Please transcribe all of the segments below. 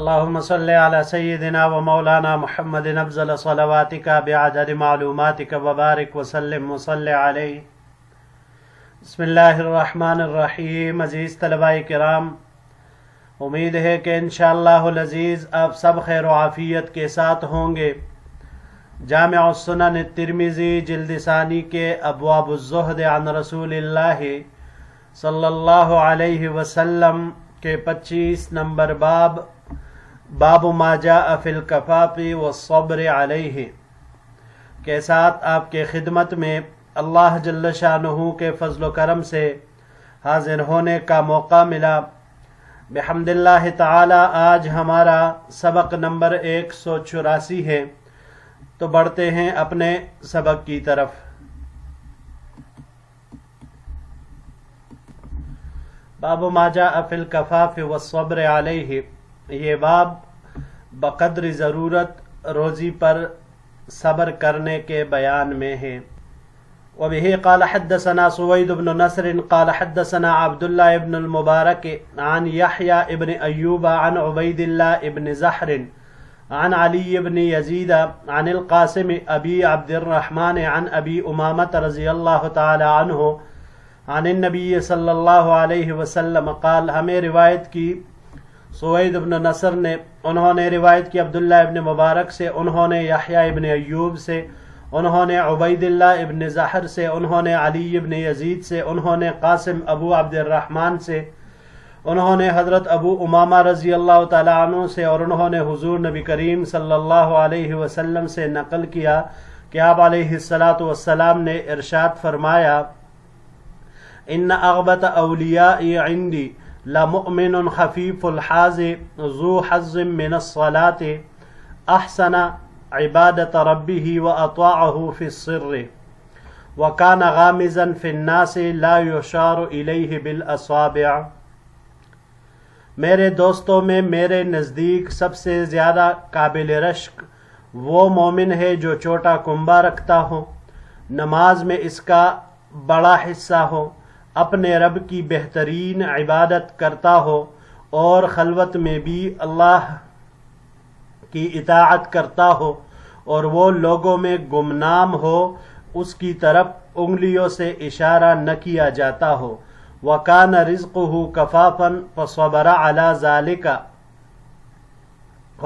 اللهم صل على سيدنا ومولانا محمد افضل صلواتك بعدد معلوماتك وبارك وسلم وصل عليه۔ بسم اللہ الرحمن الرحیم۔ عزیز طلباء کرام، امید ہے کہ انشاءاللہ العزیز آپ سب خیر و عافیت کے ساتھ ہوں گے۔ جامع السنن الترمذی جلد ثانی کے ابواب الزہد عن رسول اللہ صلی اللہ علیہ وسلم کے 25 نمبر باب ما جاء فی الکفاف والصبر علیہ کے ساتھ آپ کے خدمت میں اللہ جل شانہ کے فضل و کرم سے حاضر ہونے کا موقع ملا۔ بحمد اللہ تعالی آج ہمارا سبق نمبر 184 ہے، تو بڑھتے ہیں اپنے سبق کی طرف۔ باب ما جاء فی الکفاف والصبر علیہ، یہ باب بقدر ضرورت روزی پر صبر کرنے کے بیان میں ہے۔ وبه قال حدثنا سويد بن نصر قال حدثنا عبد الله بن المبارك عن يحيى بن أيوب عن عبيد الله بن زحر عن علي بن يزيد عن القاسم أبي عبد الرحمن عن أبي أمامة رضي الله تعالى عنه عن النبي صلی اللہ علیہ وسلم قال، ہمیں روایت کی سوید بن نصر نے، انہوں نے روایت کی عبداللہ ابن مبارک سے، انہوں نے یحییٰ ابن ایوب سے، انہوں نے عبید اللہ ابن زحر سے، انہوں نے علی ابن یزید سے، انہوں نے قاسم ابو عبد الرحمن سے، انہوں نے حضرت ابو امامہ رضی اللہ تعالیٰ عنہ سے، اور انہوں نے حضور نبی کریم صلی اللہ علیہ وسلم سے نقل کیا کہ آپ علیہ السلام نے ارشاد فرمایا، ان اغبط اولیائی عندی لمؤمن خفیف الحاظ ذو حظ من الصلاة احسن عبادت ربه واطاعه في السر وكان غامزا في الناس لا يشار الیہ بالاصابع۔ میرے دوستوں میں میرے نزدیک سب سے زیادہ قابل رشک وہ مومن ہے جو چھوٹا کنبہ رکھتا ہو، نماز میں اس کا بڑا حصہ ہو، اپنے رب کی بہترین عبادت کرتا ہو، اور خلوت میں بھی اللہ کی اطاعت کرتا ہو، اور وہ لوگوں میں گمنام ہو، اس کی طرف انگلیوں سے اشارہ نہ کیا جاتا ہو۔ وَكَانَ رِزْقُهُ كَفَافًا فَصَبَرَ عَلَى ذَلِكَ،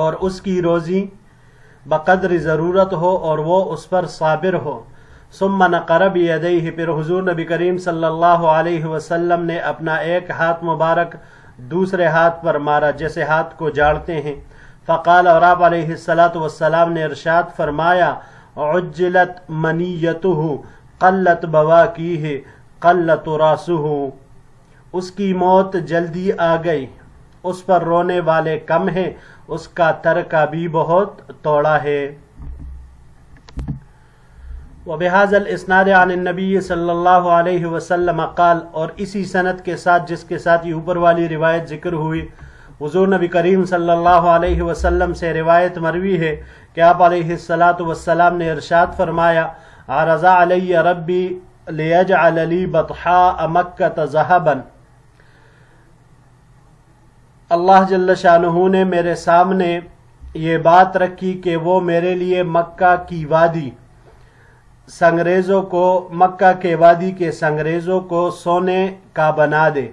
اور اس کی روزی بقدر ضرورت ہو اور وہ اس پر صابر ہو۔ ثم نقر بیدیہ، پھر حضور نبی کریم صلی اللہ علیہ وسلم نے اپنا ایک ہاتھ مبارک دوسرے ہاتھ پر مارا، جیسے ہاتھ کو جاڑتے ہیں۔ فقال، اور آپ علیہ السلام نے ارشاد فرمایا، عجلت منیتہ قلت بواکیہ قلت راسہ، اس کی موت جلدی آ گئی، اس پر رونے والے کم ہیں، اس کا ترکہ بھی بہت توڑا ہے۔ وبهذا الاسناد عن النبی صلی اللہ علیہ وسلم قال، اور اسی سند کے ساتھ جس کے ساتھ یہ اوپر والی روایت ذکر ہوئی، حضور نبی کریم صلی اللہ علیہ وسلم سے روایت مروی ہے کہ آپ علیہ السلام نے ارشاد فرمایا، عرض علی ربی لیجعل لی بطحاء مکہ ذہبا، اللہ جل شانہ نے میرے سامنے یہ بات رکھی کہ وہ میرے لیے مکہ کی وادی سنگریزوں کو، مکہ کے وادی کے سنگریزوں کو سونے کا بنا دے۔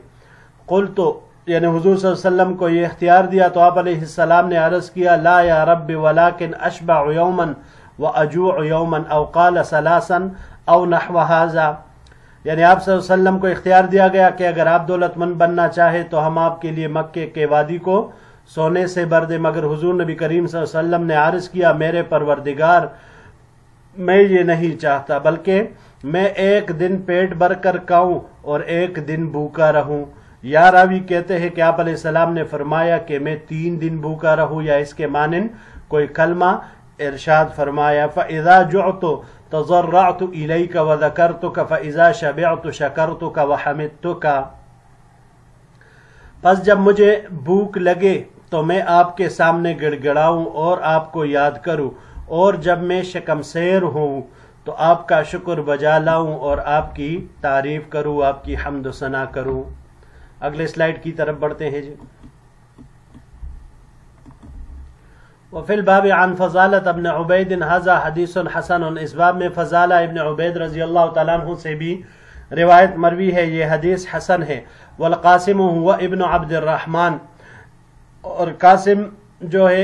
قلت، یعنی حضور صلی اللہ علیہ وسلم کو یہ اختیار دیا تو آپ علیہ السلام نے عرض کیا، لا یا رب ولکن اشبع یوما واجوع یوما، او قال ثلاثا او نحو هذا، یعنی آپ صلی اللہ علیہ وسلم کو اختیار دیا گیا کہ اگر آپ دولت مند بننا چاہے تو ہم آپ کے لیے مکے کے وادی کو سونے سے بھر دیں، مگر حضور نبی کریم صلی اللہ علیہ وسلم نے عرض کیا، میرے پروردگار میں یہ نہیں چاہتا، بلکہ میں ایک دن پیٹ بھر کر کھاؤں اور ایک دن بھوکا رہوں۔ یا راوی کہتے ہیں کہ آپ علیہ السلام نے فرمایا کہ میں 3 دن بھوکا رہوں، یا اس کے مانند کوئی کلمہ ارشاد فرمایا، فَإِذَا جُعْتُ تَضَرَّعْتُ إِلَيْكَ وَذَكَرْتُكَ فَإِذَا شَبِعْتُ شَكَرْتُكَ وَحَمِدْتُكَ، پس جب مجھے بھوک لگے تو میں آپ کے سامنے گڑ گڑاؤں اور آپ کو یاد کروں، اور جب میں شکمسیر ہوں تو آپ کا شکر بجا لاؤں اور آپ کی تعریف کروں، آپ کی حمد و ثنا کروں۔ اگلے سلائیڈ کی طرف بڑھتے ہیں جی۔ وفی الباب عن فضالة ابن عبید هذا حدیث حسن، اس باب میں فضالہ ابن عبید رضی اللہ تعالیٰ عنہ سے بھی روایت مروی ہے، یہ حدیث حسن ہے۔ والقاسم هو ابن عبد الرحمن، اور قاسم جو ہے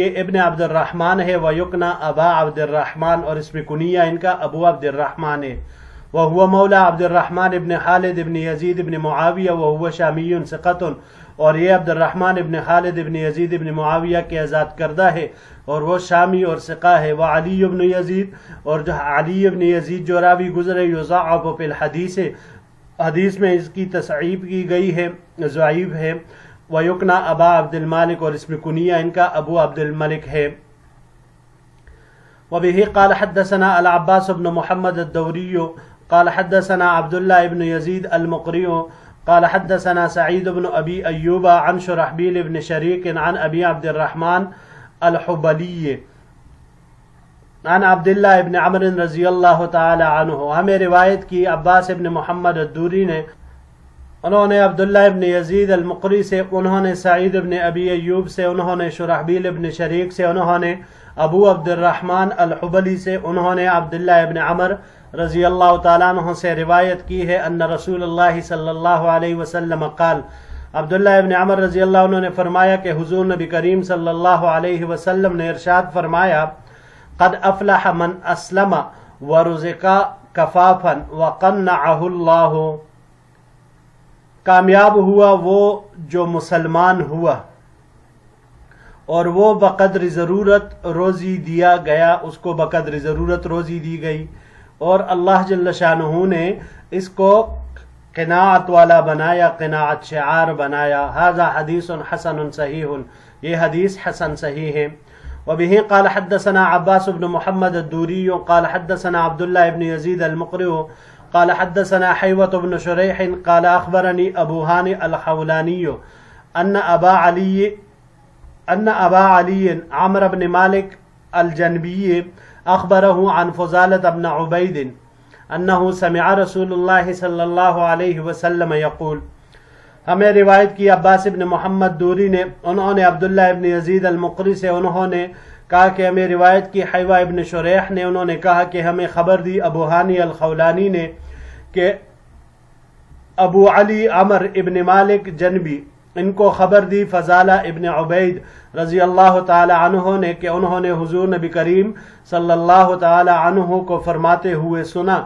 یہ ابن عبد الرحمن ہے، ویکنا ابا عبد الرحمن، اور اس میں کنیہ ان کا ابو عبد الرحمن ہے۔ وهو مولا عبد الرحمن ابن خالد ابن یزید ابن معاویہ وهو شامی ثقۃ، اور یہ عبد الرحمن ابن خالد ابن یزید ابن معاویہ کے آزاد کردہ ہے، اور وہ شامی اور ثقہ ہے۔ وعلی ابن یزید، اور جو علی ابن یزید جو راوی گزرے، یضاعف فی الحدیث، حدیث میں اس کی تصعیب کی گئی ہے، ضعیف ہے۔ ویکنا ابا عبد المالک، اور اس میں کنیہ ان کا ابو عبد الملک ہے۔ وبه قال حدثنا العباس بن محمد الدوری قال حدثنا عبد الله بن يزيد المقري قال حدثنا سعيد بن أبي أيوب عن شرحبيل بن شريك عن أبي عبد الرحمن الحبلي عن عبد الله بن عمرو رضی اللہ تعالی عنہ۔ ہمیں روایت کی عباس بن محمد الدوری نے، انہوں نے عبداللہ ابن یزید المقری سے، انہوں نے سعید ابن ابی ایوب سے، انہوں نے شرحبیل ابن شریک سے، انہوں نے ابو عبد الرحمن الحبلی سے، انہوں نے عبداللہ ابن عمر رضی اللہ تعالیٰ عنہ سے روایت کی ہے ان رسول اللہ صلی اللہ علیہ وسلم قال، عبداللہ ابن عمر رضی اللہ عنہ نے فرمایا کہ حضور نبی کریم صلی اللہ علیہ وسلم نے ارشاد فرمایا، قد افلح من اسلم ورزق کفافا وقنعہ اللہ، کامیاب ہوا وہ جو مسلمان ہوا اور وہ بقدر ضرورت روزی دیا گیا، اس کو بقدر ضرورت روزی دی گئی، اور اللہ جل شانہ نے اس کو قناعت والا بنایا، قناعت شعار بنایا۔ ھذا حدیث حسن صحیح، یہ حدیث حسن صحیح ہے۔ وبه قال حدثنا عباس بن محمد الدوری قال حدثنا عبد الله بن يزيد المقري قال حدثنا حيوة بن شريح قال أخبرني أبو هاني الخولاني أن أبا علي عمرو بن مالك الجنبي أخبره عن فضالة بن عبيد أنه سمع رسول الله صلى الله عليه وسلم يقول، ہمیں روایت کی عباس ابن محمد دوری نے، انہوں نے عبداللہ ابن یزید المقری سے، انہوں نے کہا کہ ہمیں روایت کی حیوہ ابن شریح نے، انہوں نے کہا کہ ہمیں خبر دی ابو ہانی الخولانی نے کہ ابو علی عمر ابن مالک جنبی، ان کو خبر دی فضالہ ابن عبید رضی اللہ تعالی عنہ نے کہ انہوں نے حضور نبی کریم صلی اللہ تعالی عنہ کو فرماتے ہوئے سنا،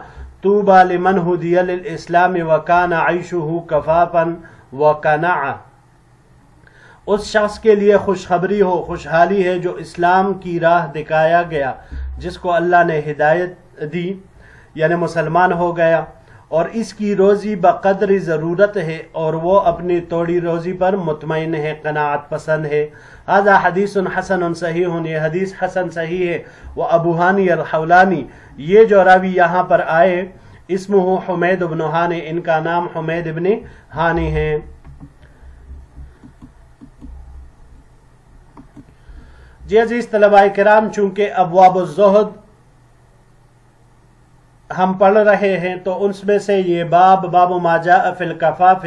طوبى لمن هدی للاسلام وکان عیشہ کفافا وقنعا، اس شخص کے لیے خوشخبری ہو، خوشحالی ہے جو اسلام کی راہ دکھایا گیا، جس کو اللہ نے ہدایت دی، یعنی مسلمان ہو گیا، اور اس کی روزی بقدر ضرورت ہے، اور وہ اپنی توڑی روزی پر مطمئن ہے، قناعت پسند ہے۔ ھذا حدیث حسن صحیح، یہ حدیث حسن صحیح ہے۔ وہ ابو ہانی الخولانی، یہ جو راوی یہاں پر آئے، اسمہ حمید بن ہانی، ان کا نام حمید بن ہانی ہے۔ جی عزیز طلباء کرام، چونکہ ابواب الزہد ہم پڑھ رہے ہیں تو اس میں سے یہ باب ما جاء فی الکفاف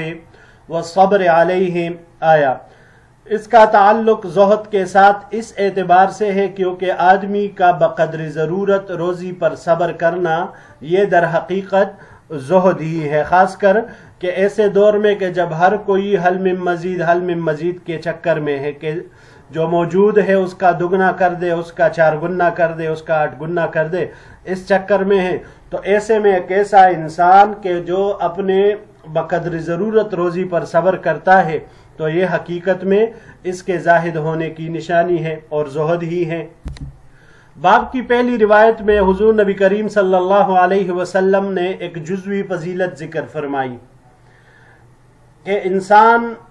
والصبر علیہ آیا، اس کا تعلق زہد کے ساتھ اس اعتبار سے ہے کیونکہ آدمی کا بقدر ضرورت روزی پر صبر کرنا یہ در حقیقت زہد ہی ہے، خاص کر کہ ایسے دور میں کہ جب ہر کوئی حل من مزید کے چکر میں ہے کہ جو موجود ہے اس کا دگنا کر دے، اس کا 4 گنا کر دے، اس کا 8 گنا کر دے، اس چکر میں ہے۔ تو ایسے میں ایک ایسا انسان کہ جو اپنے بقدر ضرورت روزی پر صبر کرتا ہے تو یہ حقیقت میں اس کے زاہد ہونے کی نشانی ہے اور زہد ہی ہے۔ باب کی پہلی روایت میں حضور نبی کریم صلی اللہ علیہ وسلم نے ایک جزوی فضیلت ذکر فرمائی کہ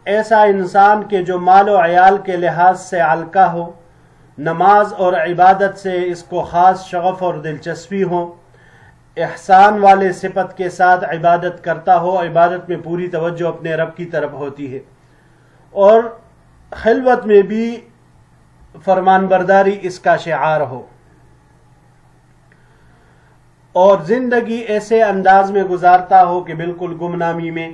ایسا انسان کہ جو مال و عیال کے لحاظ سے علقہ ہو، نماز اور عبادت سے اس کو خاص شغف اور دلچسپی ہو، احسان والے صفت کے ساتھ عبادت کرتا ہو، عبادت میں پوری توجہ اپنے رب کی طرف ہوتی ہے، اور خلوت میں بھی فرمان برداری اس کا شعار ہو، اور زندگی ایسے انداز میں گزارتا ہو کہ بالکل گمنامی میں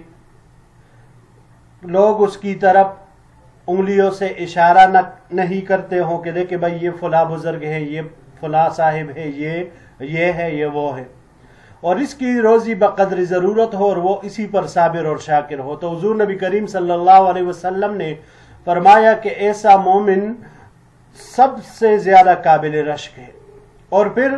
لوگ اس کی طرف انگلیوں سے اشارہ نہیں کرتے ہوں کہ دیکھیں بھائی یہ فلاں بزرگ ہے، یہ فلاں صاحب ہے، یہ ہے، یہ وہ ہے، اور اس کی روزی بقدر ضرورت ہو اور وہ اسی پر صابر اور شاکر ہو۔ تو حضور نبی کریم صلی اللہ علیہ وسلم نے فرمایا کہ ایسا مومن سب سے زیادہ قابل رشک ہے۔ اور پھر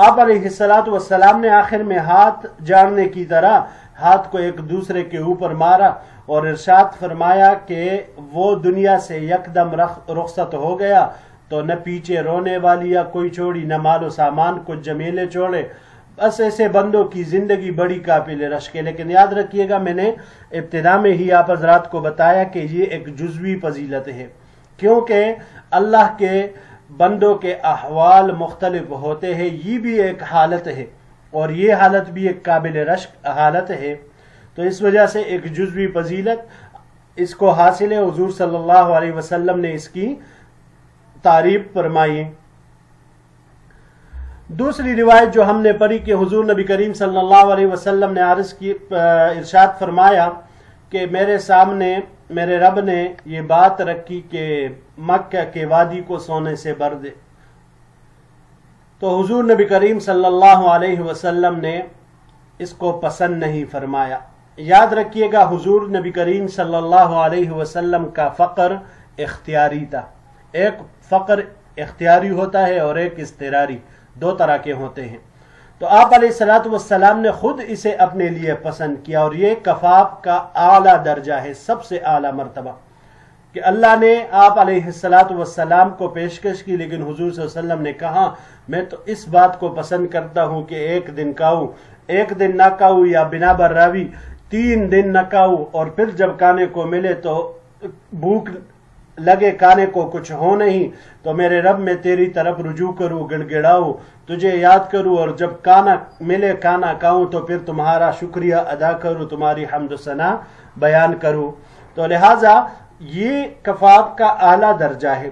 آپ علیہ السلام نے آخر میں ہاتھ جاڑنے کی طرح ہاتھ کو ایک دوسرے کے اوپر مارا اور ارشاد فرمایا کہ وہ دنیا سے یکدم رخصت ہو گیا تو نہ پیچھے رونے والی یا کوئی چھوڑی، نہ مال و سامان کچھ جمیلے چھوڑے۔ بس ایسے بندوں کی زندگی بڑی قابل رشک ہے۔ لیکن یاد رکھیے گا، میں نے ابتدا میں ہی آپ حضرات کو بتایا کہ یہ ایک جزوی فضیلت ہے، کیونکہ اللہ کے بندوں کے احوال مختلف ہوتے ہیں، یہ بھی ایک حالت ہے اور یہ حالت بھی ایک قابل رشک حالت ہے۔ تو اس وجہ سے ایک جزوی فضیلت اس کو حاصل ہے، حضور صلی اللہ علیہ وسلم نے اس کی تعریف فرمائی۔ دوسری روایت جو ہم نے پڑھی کہ حضور نبی کریم صلی اللہ علیہ وسلم نے عرض کی، ارشاد فرمایا کہ میرے سامنے میرے رب نے یہ بات رکھی کہ مکہ کے وادی کو سونے سے بھر دے، تو حضور نبی کریم صلی اللہ علیہ وسلم نے اس کو پسند نہیں فرمایا۔ یاد رکھیے گا، حضور نبی کریم صلی اللہ علیہ وسلم کا فقر اختیاری تھا۔ ایک فقر اختیاری ہوتا ہے اور ایک اضطراری، دو طرح کے ہوتے ہیں۔ تو آپ علیہ السلام نے خود اسے اپنے لیے پسند کیا، اور یہ کفاف کا اعلیٰ درجہ ہے، سب سے اعلیٰ مرتبہ، کہ اللہ نے آپ علیہ السلام کو پیشکش کی، لیکن حضور صلی اللہ علیہ وسلم نے کہا میں تو اس بات کو پسند کرتا ہوں کہ ایک دن کھاؤں، ایک دن نہ کھاؤں، یا بنا براوی 3 دن نہ کھاؤں، اور پھر جب کھانے کو ملے تو بھوک لگے، کھانے کو کچھ ہو نہیں، تو میرے رب میں تیری طرف رجوع کروں، گڑ گڑاؤں، تجھے یاد کروں، اور جب کھانا ملے کھانا کھاؤں تو پھر تمہارا شکریہ ادا کروں، تمہاری حمد و ثنا بیان کروں۔ تو لہٰذا یہ کفاف کا اعلیٰ درجہ ہے،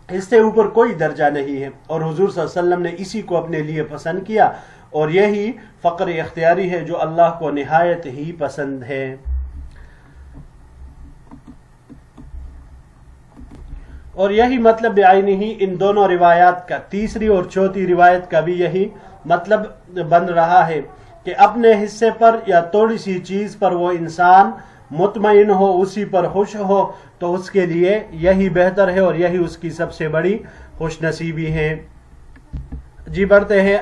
اس سے اوپر کوئی درجہ نہیں ہے، اور حضور صلی اللہ علیہ وسلم نے اسی کو اپنے لیے پسند کیا، اور یہی فقر اختیاری ہے جو اللہ کو نہایت ہی پسند ہے۔ اور یہی مطلب بعینہ ہی ان دونوں روایات کا، تیسری اور چوتھی روایت کا بھی یہی مطلب بن رہا ہے کہ اپنے حصے پر یا تھوڑی سی چیز پر وہ انسان مطمئن ہو، اسی پر خوش ہو، تو اس کے لیے یہی بہتر ہے اور یہی اس کی سب سے بڑی خوش نصیبی ہے۔ جی بڑھتے ہیں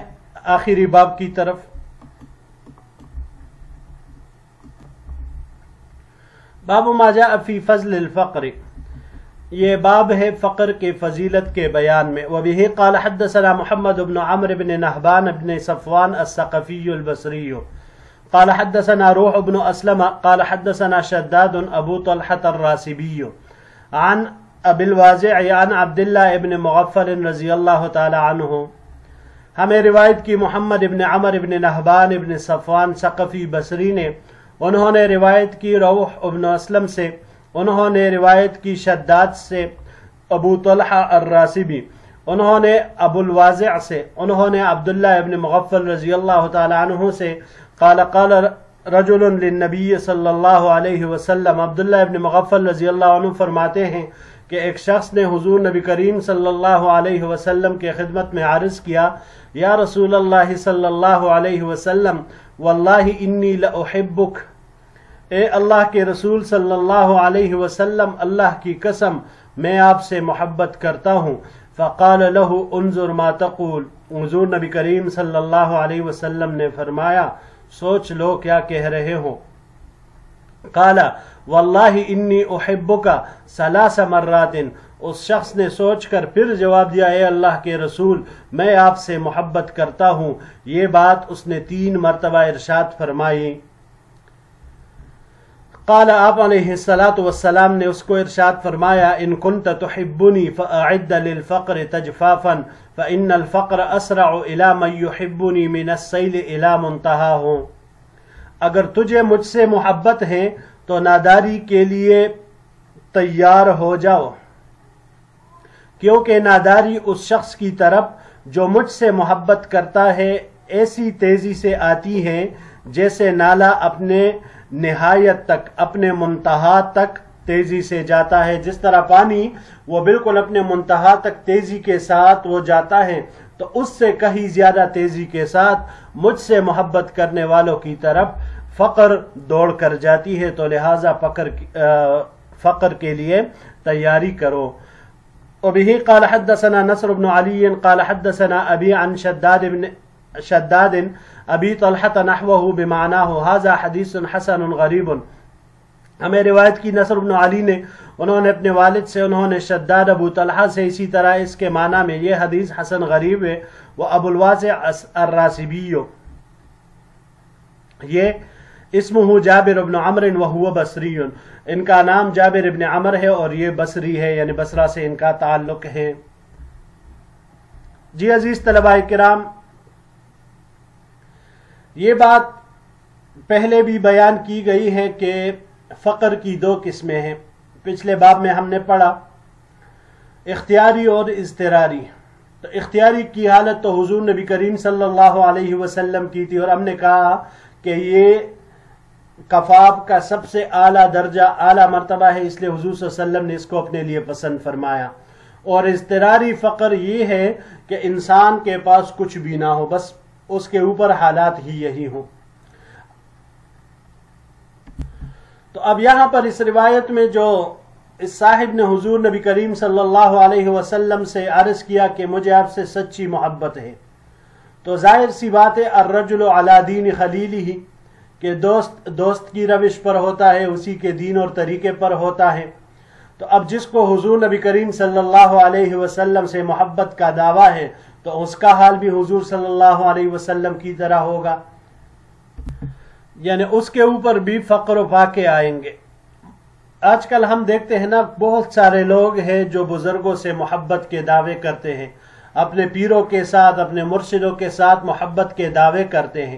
آخری باب کی طرف۔ باب ما جاء فی فضل الفقر، یہ باب ہے فقر کے فضیلت کے بیان میں۔ وبہ قال حدثنا محمد بن عمرو بن نہبان بن صفوان الثقفی البصری قال حدثنا روح بن اسلم قال حدثنا شداد ابو طلحة الراسبی عن ابی الواضع عن عبداللہ بن مغفل رضی اللہ تعالی عنہ۔ ہمیں روایت کی محمد بن عمرو بن نہبان بن صفوان ثقفی بصری نے، انہوں نے روایت کی روح بن اسلم سے، انہوں نے روایت کی شداد سے، ابو طلحہ الراسبی، انہوں نے ابو الواضع سے، انہوں نے عبداللہ ابن مغفل رضی اللہ تعالی عنہ سے، قال قال رجل للنبی صلی اللہ علیہ وسلم، عبداللہ ابن مغفل رضی اللہ عنہ فرماتے ہیں کہ ایک شخص نے حضور نبی کریم صلی اللہ علیہ وسلم کے خدمت میں عرض کیا، یا رسول اللہ صلی اللہ علیہ وسلم واللہ انی لأحبک، اے اللہ کے رسول صلی اللہ علیہ وسلم، اللہ کی قسم میں آپ سے محبت کرتا ہوں۔ فقال له انظر ما تقول، حضور نبی کریم صلی اللہ علیہ وسلم نے فرمایا سوچ لو کیا کہہ رہے ہو۔ قال واللہ انی احبک 3 مرات، اس شخص نے سوچ کر پھر جواب دیا، اے اللہ کے رسول میں آپ سے محبت کرتا ہوں۔ یہ بات اس نے 3 مرتبہ ارشاد فرمائی۔ قال آپ علیہ السلام نے اس کو ارشاد فرمایا، ان کنت تحبنی فاعد للفقر تجفافا فان الفقر اسرع الى من يحبنی من السیل الى منتہاہ، اگر تجھے مجھ سے محبت ہے تو ناداری کے لیے تیار ہو جاؤ، کیونکہ ناداری اس شخص کی طرف جو مجھ سے محبت کرتا ہے ایسی تیزی سے آتی ہے جیسے نالا اپنے نہایت تک، اپنے منتہا تک تیزی سے جاتا ہے، جس طرح پانی وہ بالکل اپنے منتہا تک تیزی کے ساتھ وہ جاتا ہے، تو اس سے کہیں زیادہ تیزی کے ساتھ مجھ سے محبت کرنے والوں کی طرف فقر دوڑ کر جاتی ہے، تو لہٰذا فقر کے لیے تیاری کرو۔ وبه قال حدثنا نصر بن علي قال حدثنا أبي عن شداد أبي طلحة نحوه بمعناه هذا حديث حسن غريب۔ ہمیں روایت کی نصر بن علی نے، انہوں نے اپنے والد سے، انہوں نے شداد ابو طلحہ سے اسی طرح اس کے معنی میں، یہ حدیث حسن غریب ہے۔ وہ ابو الواسع الراسبی، یہ اسمہ جابر بن عمرو وہو بصری، ان کا نام جابر ابن عمر ہے اور یہ بصری ہے، یعنی بصرہ سے ان کا تعلق ہے۔ جی عزیز طلباء کرام، یہ بات پہلے بھی بیان کی گئی ہے کہ فقر کی دو قسمیں ہیں۔ پچھلے باب میں ہم نے پڑھا اختیاری اور اضطراری۔ تو اختیاری کی حالت تو حضور نبی کریم صلی اللہ علیہ وسلم کی تھی، اور ہم نے کہا کہ یہ کفاف کا سب سے اعلیٰ درجہ، اعلیٰ مرتبہ ہے، اس لیے حضور صلی اللہ علیہ وسلم نے اس کو اپنے لیے پسند فرمایا۔ اور اضطراری فقر یہ ہے کہ انسان کے پاس کچھ بھی نہ ہو، بس اس کے اوپر حالات ہی یہی ہوں۔ تو اب یہاں پر اس روایت میں جو اس صاحب نے حضور نبی کریم صلی اللہ علیہ وسلم سے عرض کیا کہ مجھے آپ سے سچی محبت ہے، تو ظاہر سی بات ہے الرجل علی دین خلیلہ، کہ دوست کی روش پر ہوتا ہے، اسی کے دین اور طریقے پر ہوتا ہے۔ تو اب جس کو حضور نبی کریم صلی اللہ علیہ وسلم سے محبت کا دعویٰ ہے، تو اس کا حال بھی حضور صلی اللہ علیہ وسلم کی طرح ہوگا، یعنی اس کے اوپر بھی فقر و فاقے آئیں گے۔ آج کل ہم دیکھتے ہیں نا، بہت سارے لوگ ہیں جو بزرگوں سے محبت کے دعوے کرتے ہیں، اپنے پیروں کے ساتھ، اپنے مرشدوں کے ساتھ محبت کے دعوے کرتے ہیں،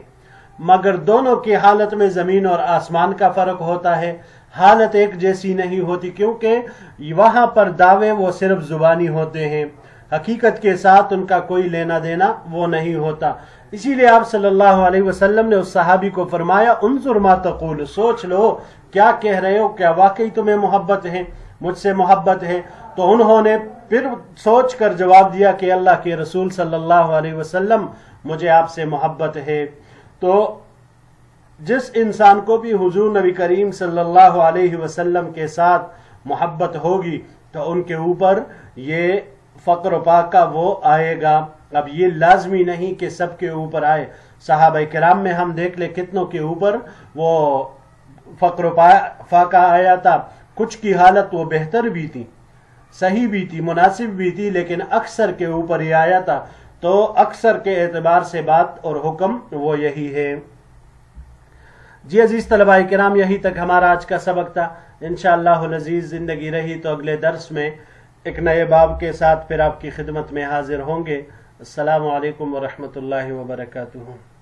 مگر دونوں کی حالت میں زمین اور آسمان کا فرق ہوتا ہے، حالت ایک جیسی نہیں ہوتی، کیونکہ وہاں پر دعوے وہ صرف زبانی ہوتے ہیں، حقیقت کے ساتھ ان کا کوئی لینا دینا وہ نہیں ہوتا۔ اسی لیے آپ صلی اللہ علیہ وسلم نے اس صحابی کو فرمایا انظر ما تقول، سوچ لو کیا کہہ رہے ہو، کیا واقعی تمہیں محبت ہے، مجھ سے محبت ہے؟ تو انہوں نے پھر سوچ کر جواب دیا کہ اللہ کے رسول صلی اللہ علیہ وسلم مجھے آپ سے محبت ہے۔ تو جس انسان کو بھی حضور نبی کریم صلی اللہ علیہ وسلم کے ساتھ محبت ہوگی تو ان کے اوپر یہ فقر و فاقہ وہ آئے گا۔ اب یہ لازمی نہیں کہ سب کے اوپر آئے، صحابہ کرام میں ہم دیکھ لیں کتنوں کے اوپر وہ فقر و فاقہ آیا تھا، کچھ کی حالت وہ بہتر بھی تھی، صحیح بھی تھی، مناسب بھی تھی، لیکن اکثر کے اوپر ہی آیا تھا۔ تو اکثر کے اعتبار سے بات اور حکم وہ یہی ہے۔ جی عزیز طلباء کرام، یہی تک ہمارا آج کا سبق تھا۔ انشاءاللہ العزیز زندگی رہی تو اگلے درس میں ایک نئے باب کے ساتھ پھر آپ کی خدمت میں حاضر ہوں گے۔ السلام علیکم ورحمۃ اللہ وبرکاتہ۔